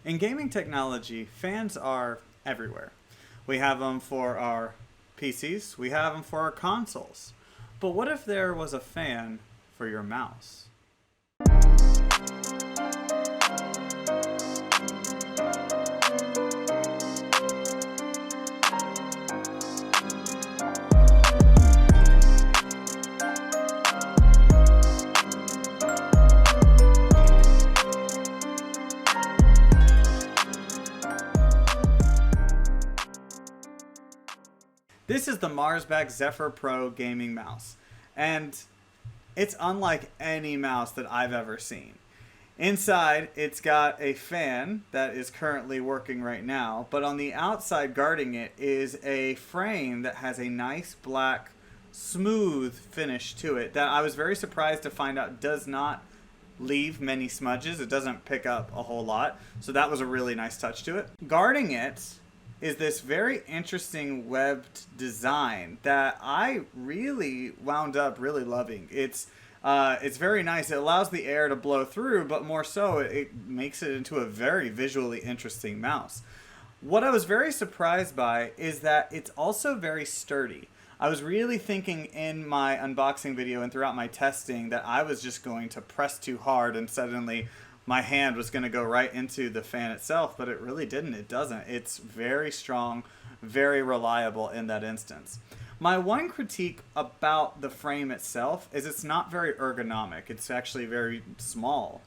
In gaming technology, fans are everywhere. We have them for our PCs, we have them for our consoles. But what if there was a fan for your mouse? This is the Marsback Zephyr Pro Gaming Mouse, and it's unlike any mouse that I've ever seen. Inside, it's got a fan that is currently working right now, but on the outside guarding it is a frame that has a nice black, smooth finish to it that I was very surprised to find out does not leave many smudges. It doesn't pick up a whole lot, so that was a really nice touch to it. Guarding it is this very interesting webbed design that I really wound up really loving. It's very nice. It allows the air to blow through, but more so, it makes it into a very visually interesting mouse. What I was very surprised by is that it's also very sturdy. I was really thinking in my unboxing video and throughout my testing that I was just going to press too hard and suddenly my hand was going to go right into the fan itself, but it really didn't. It doesn't. It's very strong, very reliable in that instance. My one critique about the frame itself is it's not very ergonomic. It's actually very small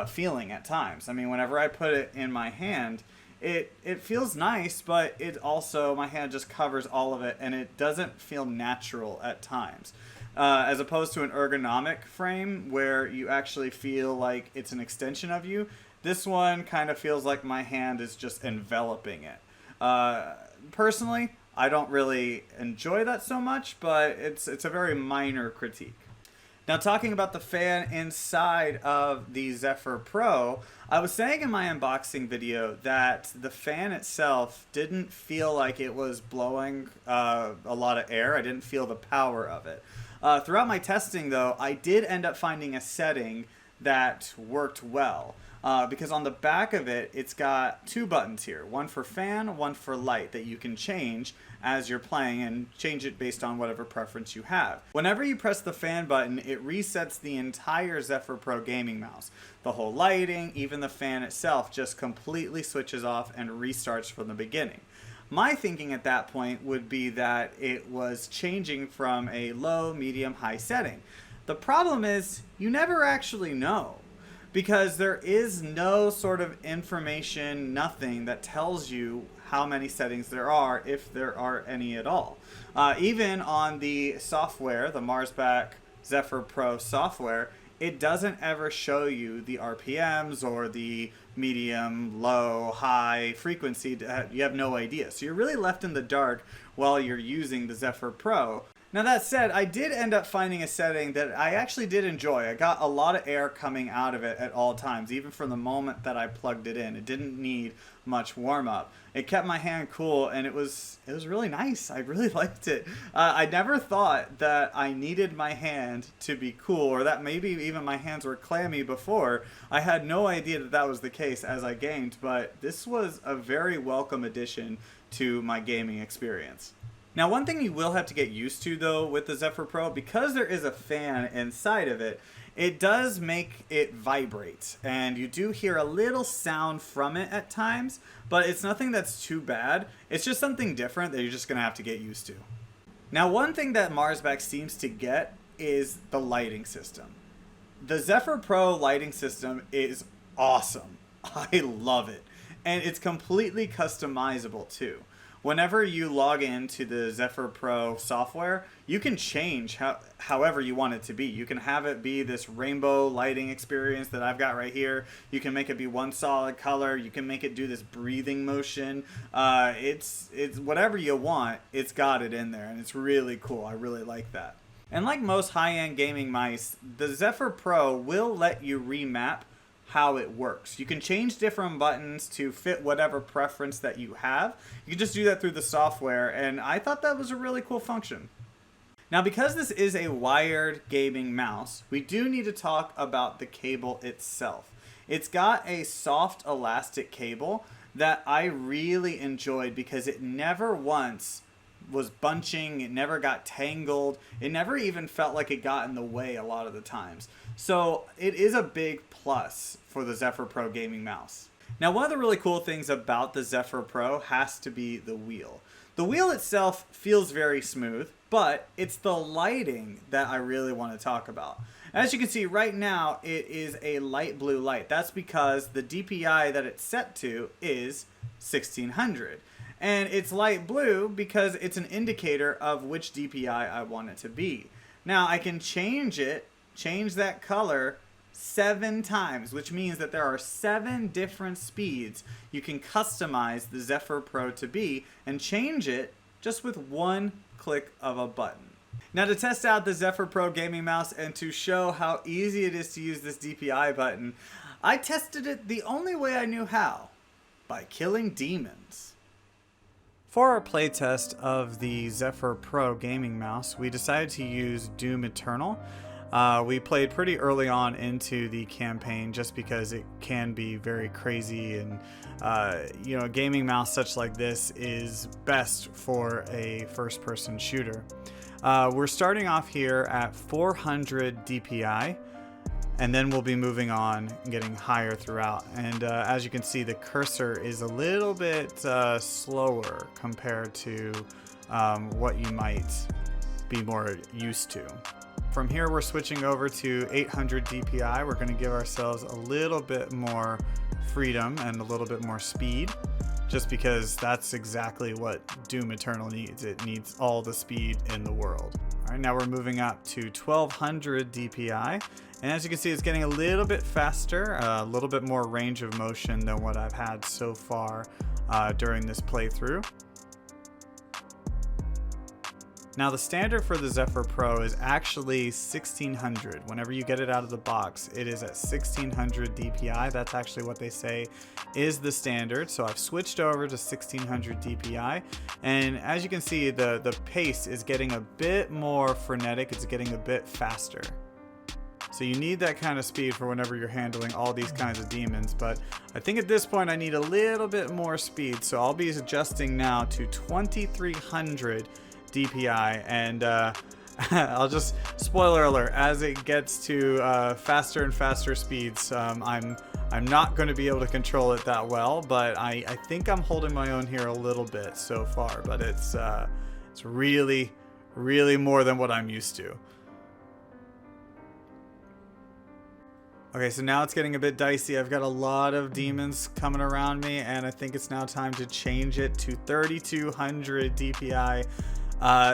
feeling at times. I mean, whenever I put it in my hand, it feels nice, but it also, my hand just covers all of it and it doesn't feel natural at times. As opposed to an ergonomic frame where you actually feel like it's an extension of you, this one kind of feels like my hand is just enveloping it. Personally, I don't really enjoy that so much, but it's a very minor critique. Now, talking about the fan inside of the Zephyr Pro, I was saying in my unboxing video that the fan itself didn't feel like it was blowing a lot of air. I didn't feel the power of it. Throughout my testing, though, I did end up finding a setting that worked well. Because on the back of it, it's got two buttons here. One for fan, one for light that you can change as you're playing and change it based on whatever preference you have. Whenever you press the fan button, it resets the entire Zephyr Pro Gaming Mouse. The whole lighting, even the fan itself, just completely switches off and restarts from the beginning. My thinking at that point would be that it was changing from a low, medium, high setting. The problem is you never actually know, because there is no sort of information, nothing that tells you how many settings there are, if there are any at all. Even on the software, the Marsback Zephyr Pro software, it doesn't ever show you the RPMs or the medium, low, high frequency. You have no idea. So you're really left in the dark while you're using the Zephyr Pro. Now that said, I did end up finding a setting that I actually did enjoy. I got a lot of air coming out of it at all times, even from the moment that I plugged it in. It didn't need much warm-up. It kept my hand cool, and it was really nice. I really liked it. I never thought that I needed my hand to be cool, or that maybe even my hands were clammy before. I had no idea that that was the case as I gamed, but this was a very welcome addition to my gaming experience. Now, one thing you will have to get used to, though, with the Zephyr Pro, because there is a fan inside of it, it does make it vibrate, and you do hear a little sound from it at times, but it's nothing that's too bad. It's just something different that you're just going to have to get used to. Now, one thing that Marsback seems to get is the lighting system. The Zephyr Pro lighting system is awesome. I love it, and it's completely customizable, too. Whenever you log into the Zephyr Pro software, you can change however you want it to be. You can have it be this rainbow lighting experience that I've got right here. You can make it be one solid color. You can make it do this breathing motion. It's whatever you want, it's got it in there, and it's really cool. I really like that. And like most high-end gaming mice, the Zephyr Pro will let you remap how it works. You can change different buttons to fit whatever preference that you have. You can just do that through the software, and I thought that was a really cool function. Now, because this is a wired gaming mouse, we do need to talk about the cable itself. It's got a soft elastic cable that I really enjoyed because it never once was bunching, it never got tangled, it never even felt like it got in the way a lot of the times. So it is a big plus for the Zephyr Pro Gaming Mouse. Now, one of the really cool things about the Zephyr Pro has to be the wheel. The wheel itself feels very smooth, but it's the lighting that I really want to talk about. As you can see right now, it is a light blue light. That's because the DPI that it's set to is 1600. And it's light blue because it's an indicator of which DPI I want it to be. Now I can change that color 7 times, which means that there are 7 different speeds you can customize the Zephyr Pro to be and change it just with one click of a button. Now, to test out the Zephyr Pro Gaming Mouse and to show how easy it is to use this DPI button, I tested it the only way I knew how, by killing demons. For our playtest of the Zephyr Pro Gaming Mouse, we decided to use Doom Eternal. We played pretty early on into the campaign just because it can be very crazy, and a gaming mouse such like this is best for a first-person shooter. We're starting off here at 400 DPI, and then we'll be moving on and getting higher throughout. And as you can see, the cursor is a little bit slower compared to what you might be more used to. From here, we're switching over to 800 DPI. We're going to give ourselves a little bit more freedom and a little bit more speed, just because that's exactly what Doom Eternal needs. It needs all the speed in the world. All right, now we're moving up to 1200 DPI. And as you can see, it's getting a little bit faster, a little bit more range of motion than what I've had so far during this playthrough. Now, the standard for the Zephyr Pro is actually 1600. Whenever you get it out of the box, it is at 1600 DPI. That's actually what they say is the standard. So I've switched over to 1600 DPI. And as you can see, the pace is getting a bit more frenetic. It's getting a bit faster. So you need that kind of speed for whenever you're handling all these kinds of demons. But I think at this point I need a little bit more speed. So I'll be adjusting now to 2300 DPI, and I'll just, spoiler alert, as it gets to faster and faster speeds, I'm not going to be able to control it that well, but I think I'm holding my own here a little bit so far, but it's really more than what I'm used to. Okay, so now it's getting a bit dicey. I've got a lot of demons coming around me, and I think it's now time to change it to 3200 DPI.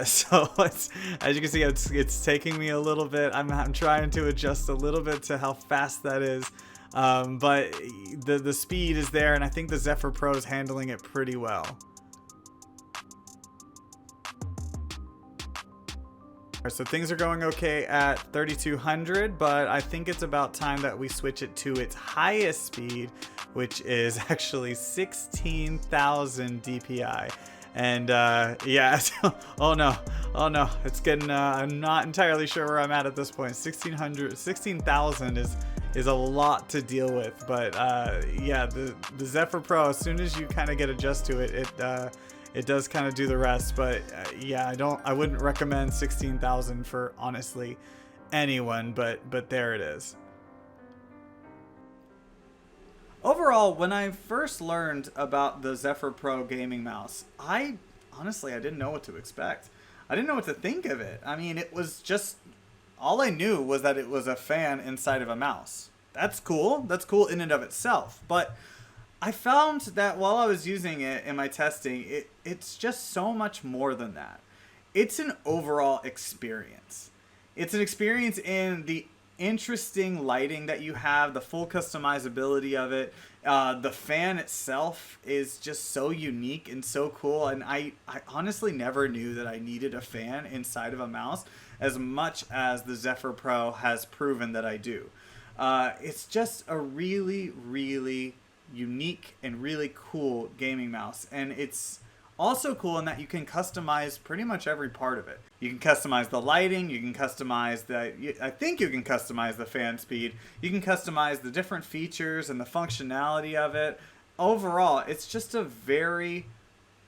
So as you can see, it's taking me a little bit. I'm trying to adjust a little bit to how fast that is, but the speed is there, and I think the Zephyr Pro is handling it pretty well. So things are going okay at 3200, but I think it's about time that we switch it to its highest speed, which is actually 16,000 DPI. And yeah, oh no, it's getting, I'm not entirely sure where I'm at this point. 16,000 is a lot to deal with, but yeah, the Zephyr Pro, as soon as you kind of get adjusted to it, it does kind of do the rest. But yeah, I wouldn't recommend 16,000 for honestly anyone, but there it is. Overall, when I first learned about the Zephyr Pro Gaming Mouse, I didn't know what to expect. I didn't know what to think of it. I mean, it was just, all I knew was that it was a fan inside of a mouse. That's cool. That's cool in and of itself. But I found that while I was using it in my testing, it's just so much more than that. It's an overall experience. It's an experience in the interesting lighting that you have, the full customizability of it. The fan itself is just so unique and so cool, and I honestly never knew that I needed a fan inside of a mouse as much as the Zephyr Pro has proven that I do. It's just a really unique and really cool gaming mouse, and it's Also cool in that you can customize pretty much every part of it. You can customize the lighting, you can customize I think you can customize the fan speed, you can customize the different features and the functionality of it. Overall, it's just a very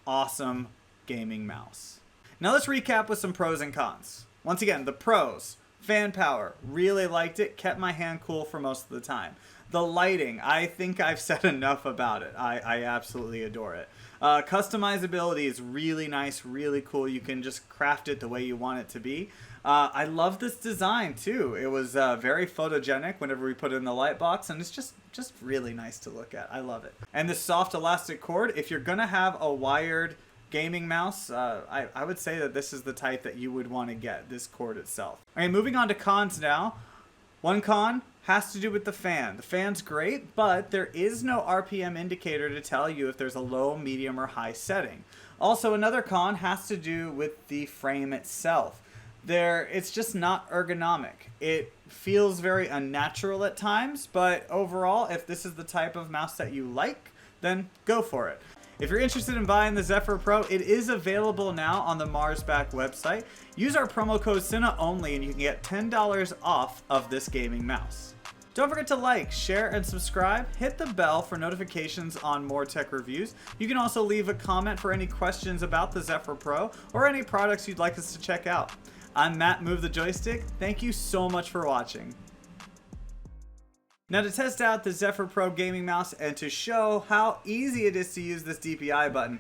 awesome gaming mouse. Now let's recap with some pros and cons. Once again, the pros. Fan power, really liked it, kept my hand cool for most of the time. The lighting, I think I've said enough about it. I absolutely adore it. Customizability is really nice, really cool. You can just craft it the way you want it to be. I love this design too. It was very photogenic whenever we put it in the light box, and it's just really nice to look at. I love it. And this soft elastic cord, if you're gonna have a wired gaming mouse, I would say that this is the type that you would want to get, this cord itself. All right, moving on to cons now. One con has to do with the fan. The fan's great, but there is no RPM indicator to tell you if there's a low, medium, or high setting. Also, another con has to do with the frame itself. It's just not ergonomic. It feels very unnatural at times, but overall, if this is the type of mouse that you like, then go for it. If you're interested in buying the Zephyr Pro, it is available now on the Marsback website. Use our promo code CINEONLY and you can get $10 off of this gaming mouse. Don't forget to like, share, and subscribe. Hit the bell for notifications on more tech reviews. You can also leave a comment for any questions about the Zephyr Pro or any products you'd like us to check out. I'm Matt, Move the Joystick. Thank you so much for watching. Now to test out the Zephyr Pro Gaming Mouse and to show how easy it is to use this DPI button.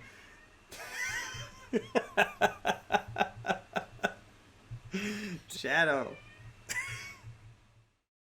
Shadow.